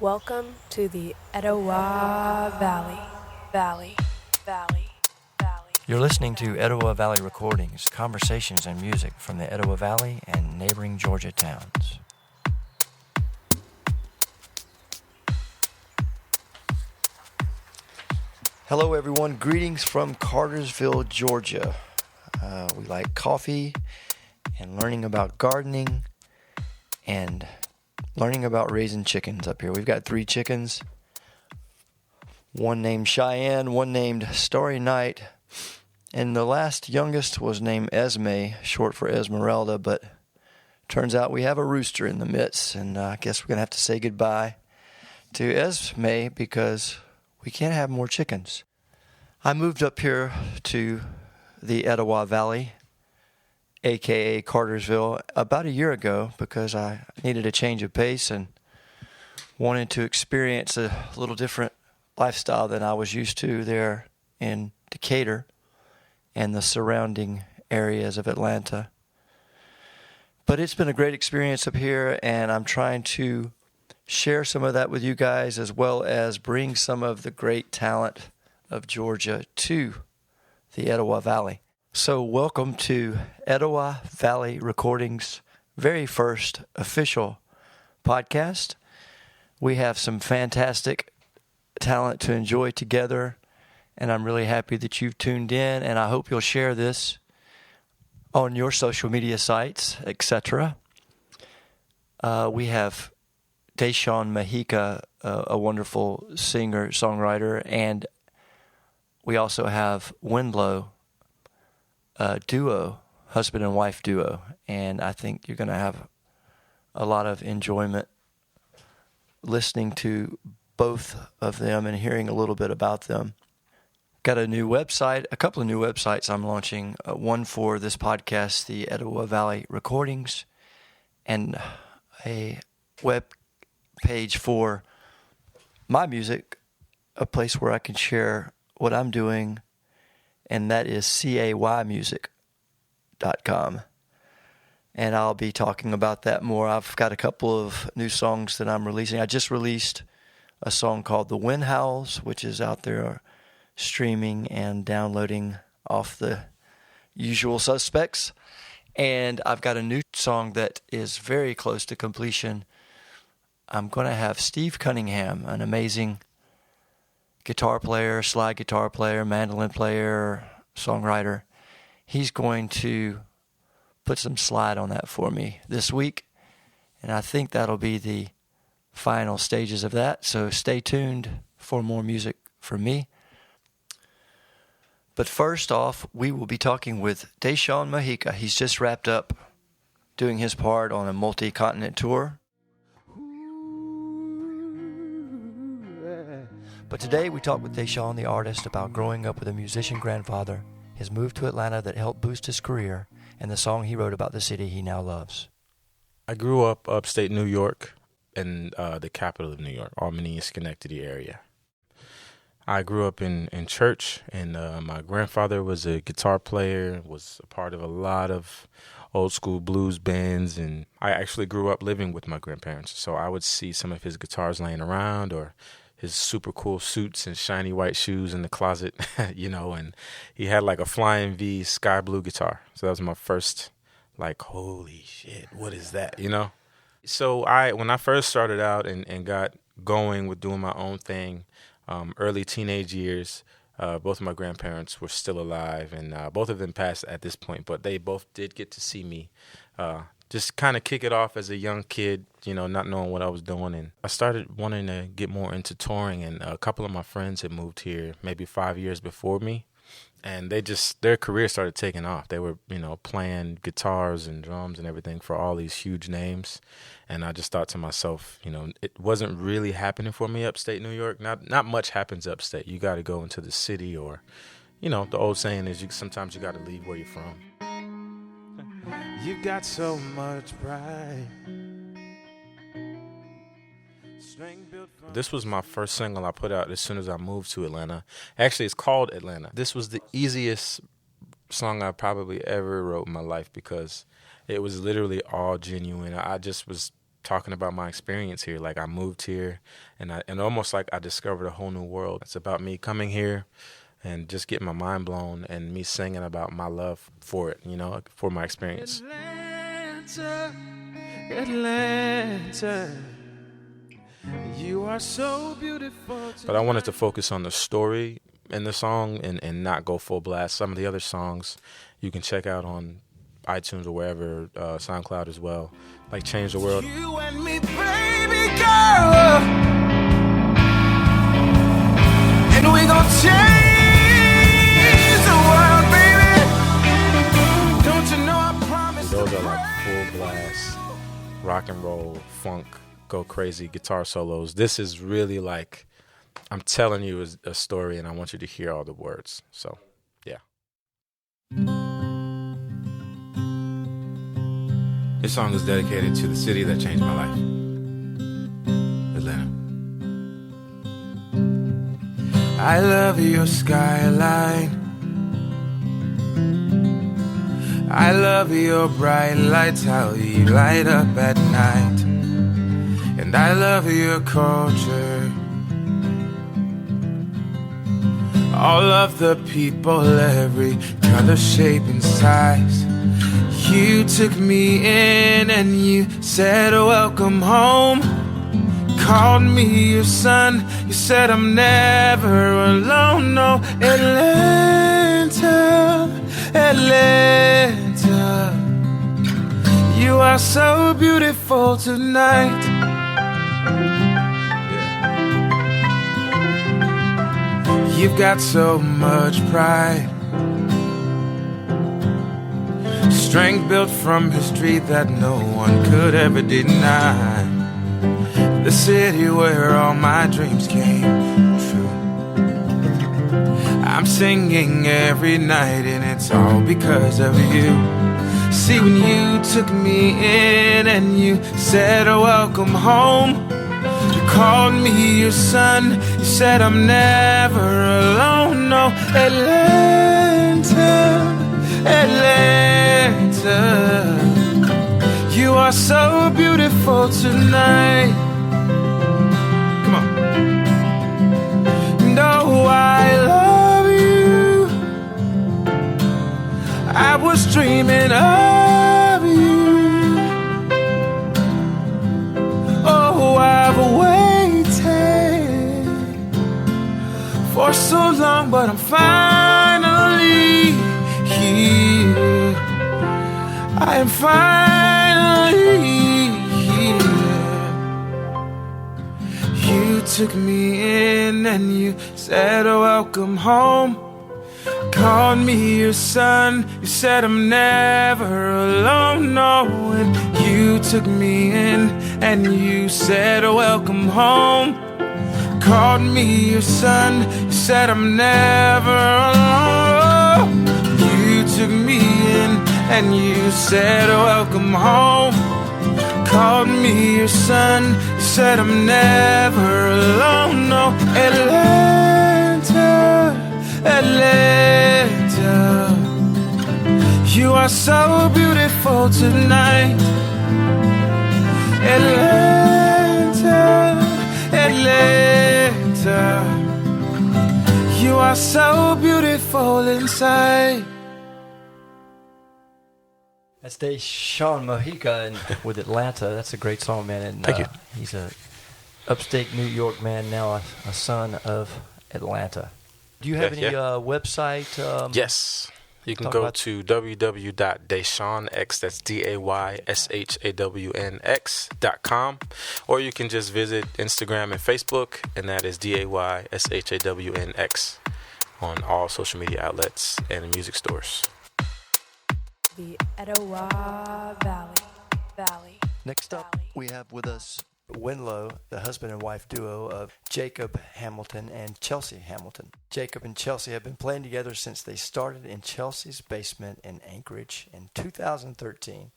Welcome to the Etowah Valley. You're listening to Etowah Valley Recordings, conversations and music from the Etowah Valley and neighboring Georgia towns. Hello everyone, greetings from Cartersville, Georgia. We like coffee and learning about gardening and learning about raising chickens up here. We've got 3 chickens, one named Cheyenne, one named Starry Night, and the last youngest was named Esme, short for Esmeralda, but turns out we have a rooster in the midst, and I guess we're going to have to say goodbye to Esme because we can't have more chickens. I moved up here to the Etowah Valley, a.k.a. Cartersville, about a year ago because I needed a change of pace and wanted to experience a little different lifestyle than I was used to there in Decatur and the surrounding areas of Atlanta. But it's been a great experience up here, and I'm trying to share some of that with you guys as well as bring some of the great talent of Georgia to the Etowah Valley. So welcome to Etowah Valley Recordings' very first official podcast. We have some fantastic talent to enjoy together, and I'm really happy that you've tuned in, and I hope you'll share this on your social media sites, etc. We have Dayshawn Mojica, a wonderful singer, songwriter, and we also have Wendlo, duo, husband and wife duo, and I think you're going to have a lot of enjoyment listening to both of them and hearing a little bit about them. Got a new website, a couple of new websites I'm launching, one for this podcast, the Etowah Valley Recordings, and a web page for my music, a place where I can share what I'm doing, and that is CAYmusic.com. And I'll be talking about that more. I've got a couple of new songs that I'm releasing. I just released a song called The Wind Howls, which is out there streaming and downloading off the usual suspects. And I've got a new song that is very close to completion. I'm going to have Steve Cunningham, an amazing guitar player, slide guitar player, mandolin player, songwriter. He's going to put some slide on that for me this week, and I think that'll be the final stages of that. So stay tuned for more music from me. But first off, we will be talking with Dayshawn Mojica. He's just wrapped up doing his part on a multi-continent tour. But today we talk with Dayshawn, the artist, about growing up with a musician grandfather, his move to Atlanta that helped boost his career, and the song he wrote about the city he now loves. I grew up upstate New York in the capital of New York, Albany and Schenectady area. I grew up in church, and my grandfather was a guitar player, was a part of a lot of old school blues bands, and I actually grew up living with my grandparents, so I would see some of his guitars laying around or his super cool suits and shiny white shoes in the closet, and he had like a Flying V sky blue guitar. So that was my first, like, holy shit, what is that, So when I first started out and got going with doing my own thing, early teenage years, both of my grandparents were still alive, and both of them passed at this point, but they both did get to see me just kind of kick it off as a young kid, not knowing what I was doing. And I started wanting to get more into touring, and a couple of my friends had moved here maybe 5 years before me, and their career started taking off. They were, playing guitars and drums and everything for all these huge names. And I just thought to myself, it wasn't really happening for me upstate New York. Not much happens upstate. You got to go into the city, or, the old saying is sometimes you got to leave where you're from. You've got so much pride. This was my first single I put out as soon as I moved to Atlanta. Actually, it's called Atlanta. This was the easiest song I probably ever wrote in my life because it was literally all genuine. I just was talking about my experience here. Like I moved here, and almost like I discovered a whole new world. It's about me coming here and just getting my mind blown, and me singing about my love for it, for my experience. Atlanta, Atlanta, you are so beautiful. But I wanted to focus on the story in the song and not go full blast. Some of the other songs you can check out on iTunes or wherever, SoundCloud as well, like Change the World. You and me, baby girl, and we gon' change the world, baby. Don't you know I promise. Those are like full blast rock and roll, funk, go crazy guitar solos. This is really like, I'm telling you a story, and I want you to hear all the words. So, yeah. This song is dedicated to the city that changed my life, Atlanta. I love your skyline. I love your bright lights, how you light up at night. And I love your culture. All of the people, every color, shape, and size. You took me in and you said, welcome home. Called me your son. You said I'm never alone. No, Atlanta, Atlanta, you are so beautiful tonight. You've got so much pride, strength built from history that no one could ever deny. The city where all my dreams came true. I'm singing every night and it's all because of you. See, when you took me in and you said, welcome home. You called me your son. You said I'm never alone. No, Atlanta, Atlanta, you are so beautiful tonight. Come on. No, I love you. I was dreaming of you. Oh, I've waited for so long, but I'm finally here. I am finally here. You took me in and you said, welcome home. Called me your son. You said I'm never alone. No, and you took me in and you said, welcome home. Called me your son. You said I'm never alone. You took me in and you said, welcome home. Called me your son. You said I'm never alone. No, Atlanta, Atlanta, you are so beautiful tonight. Atlanta, Atlanta, you are so beautiful inside. That's Dayshawn Mojica and with Atlanta. That's a great song, man. And Thank you. He's a upstate New York man, now a son of Atlanta. Do you have any website? Yes. You can go to www.dayshawnx, that's DAYSHAWNX.com, or you can just visit Instagram and Facebook, and that is DAYSHAWNX on all social media outlets and music stores. The Etowah Valley. Next up, we have with us Wendlo, the husband and wife duo of Jacob Hamilton and Chelsea Hamilton. Jacob and Chelsea have been playing together since they started in Chelsea's basement in Anchorage in 2013.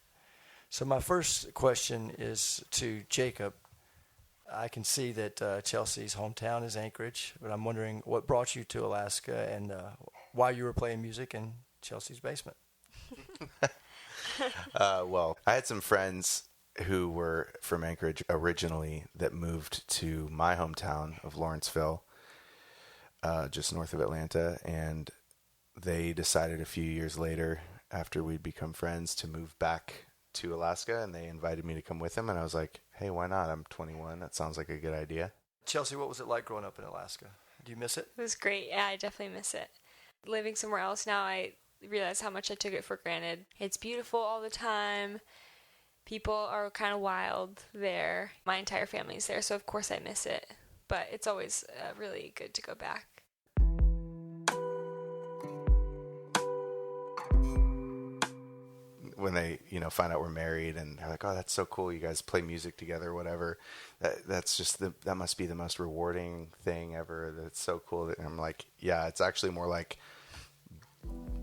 So my first question is to Jacob. I can see that Chelsea's hometown is Anchorage, but I'm wondering what brought you to Alaska and why you were playing music in Chelsea's basement. Well, I had some friends who were from Anchorage originally that moved to my hometown of Lawrenceville, just north of Atlanta, and they decided a few years later, after we'd become friends, to move back to Alaska, and they invited me to come with them, and I was like, hey, why not? I'm 21. That sounds like a good idea. Chelsea, what was it like growing up in Alaska? Do you miss it? It was great. Yeah, I definitely miss it. Living somewhere else now, I realize how much I took it for granted. It's beautiful all the time. People are kind of wild there. My entire family's there, so of course I miss it. But it's always really good to go back. When they, find out we're married and they're like, oh, that's so cool. You guys play music together or whatever. That's just that must be the most rewarding thing ever. That's so cool. And I'm like, yeah, it's actually more like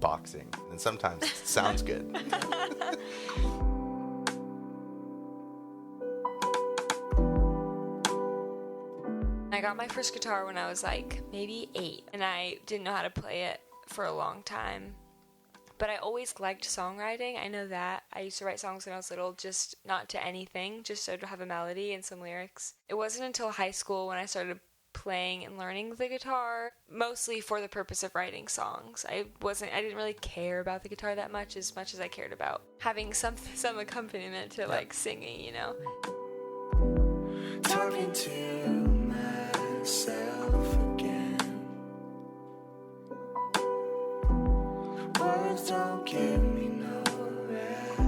boxing. And sometimes it sounds good. I got my first guitar when I was like maybe 8, and I didn't know how to play it for a long time. But I always liked songwriting. I know that. I used to write songs when I was little, just not to anything, just so to have a melody and some lyrics. It wasn't until high school when I started playing and learning the guitar, mostly for the purpose of writing songs. I didn't really care about the guitar that much as I cared about having some accompaniment to like singing, Talking to myself again. Words don't give me no rest.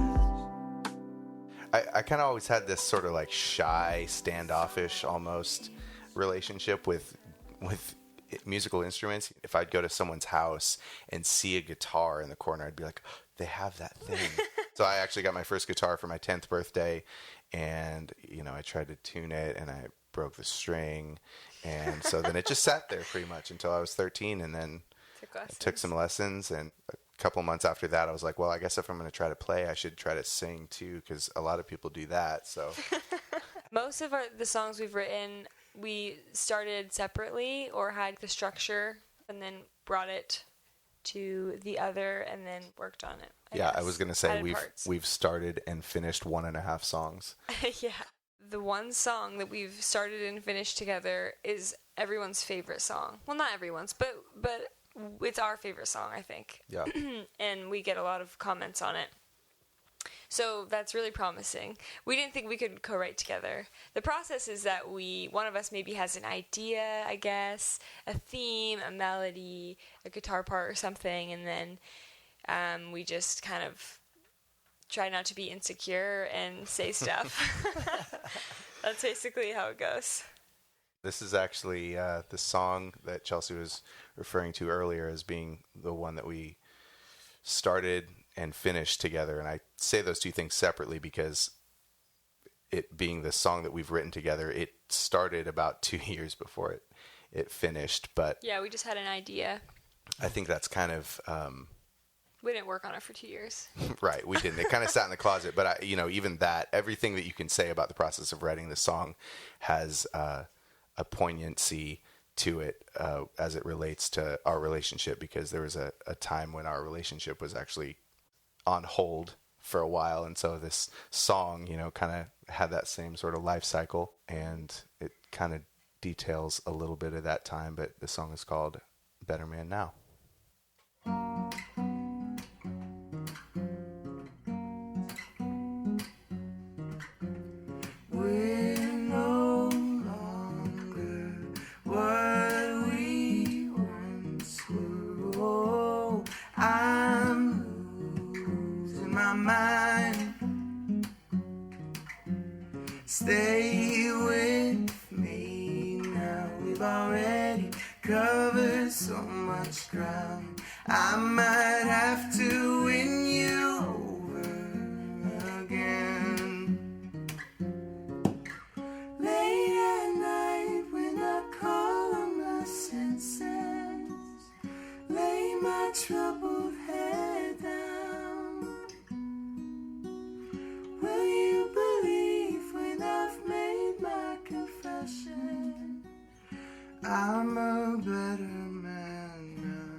I kind of always had this sort of like shy, standoffish almost relationship with musical instruments. If I'd go to someone's house and see a guitar in the corner, I'd be like, oh, they have that thing. So I actually got my first guitar for my 10th birthday, and I tried to tune it and I broke the string, and so then it just sat there pretty much until I was 13, and then I took some lessons, and a couple months after that I was like, well, I guess if I'm going to try to play, I should try to sing too, because a lot of people do that. So most of the songs we've written, we started separately or had the structure and then brought it to the other and then worked on it. I was going to say we've started and finished 1.5 songs. Yeah. The one song that we've started and finished together is everyone's favorite song. Well, not everyone's, but it's our favorite song, I think. Yeah. And we get a lot of comments on it. So that's really promising. We didn't think we could co-write together. The process is that one of us maybe has an idea, I guess, a theme, a melody, a guitar part or something, and then we just kind of try not to be insecure and say stuff. That's basically how it goes. This is actually the song that Chelsea was referring to earlier as being the one that we started and finished together. And I say those two things separately because it being the song that we've written together, it started about 2 years before it finished. But yeah, we just had an idea. I think that's kind of... we didn't work on it for 2 years. Right, we didn't. It kind of sat in the closet. But, even that, everything that you can say about the process of writing the song has a poignancy to it as it relates to our relationship, because there was a time when our relationship was actually on hold for a while. And so this song, kind of had that same sort of life cycle, and it kind of details a little bit of that time. But the song is called Better Man Now. Stay with me now. We've already covered so much ground. I might have to win you over again. Late at night when I call on my senses, lay my troubled head down. Will you believe when I've made my confession? I'm a better man now.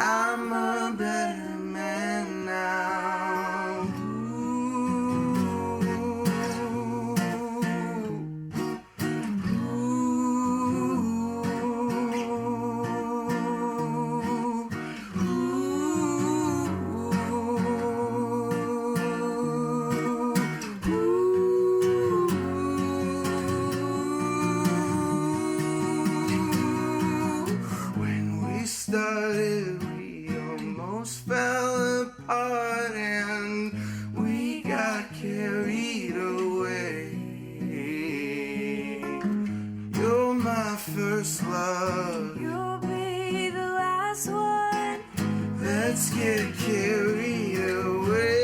I'm a better man now. When we started, we almost fell apart and we got carried away. You're my first love. You'll be the last one. Let's get carried away.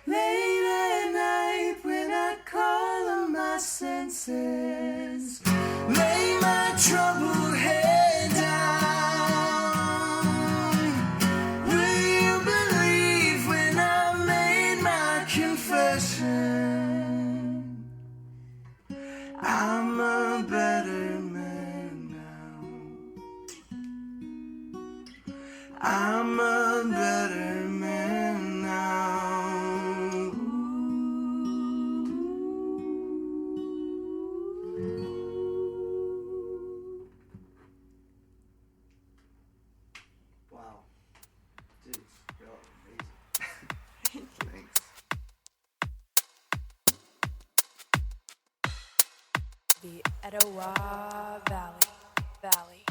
Late at night when I call on my senses, lay my troubled head down. Will you believe when I made my confession? I'm a better man now. I'm a better man now. Wow. Dude, y'all amazing. Thanks. The Etowah Valley.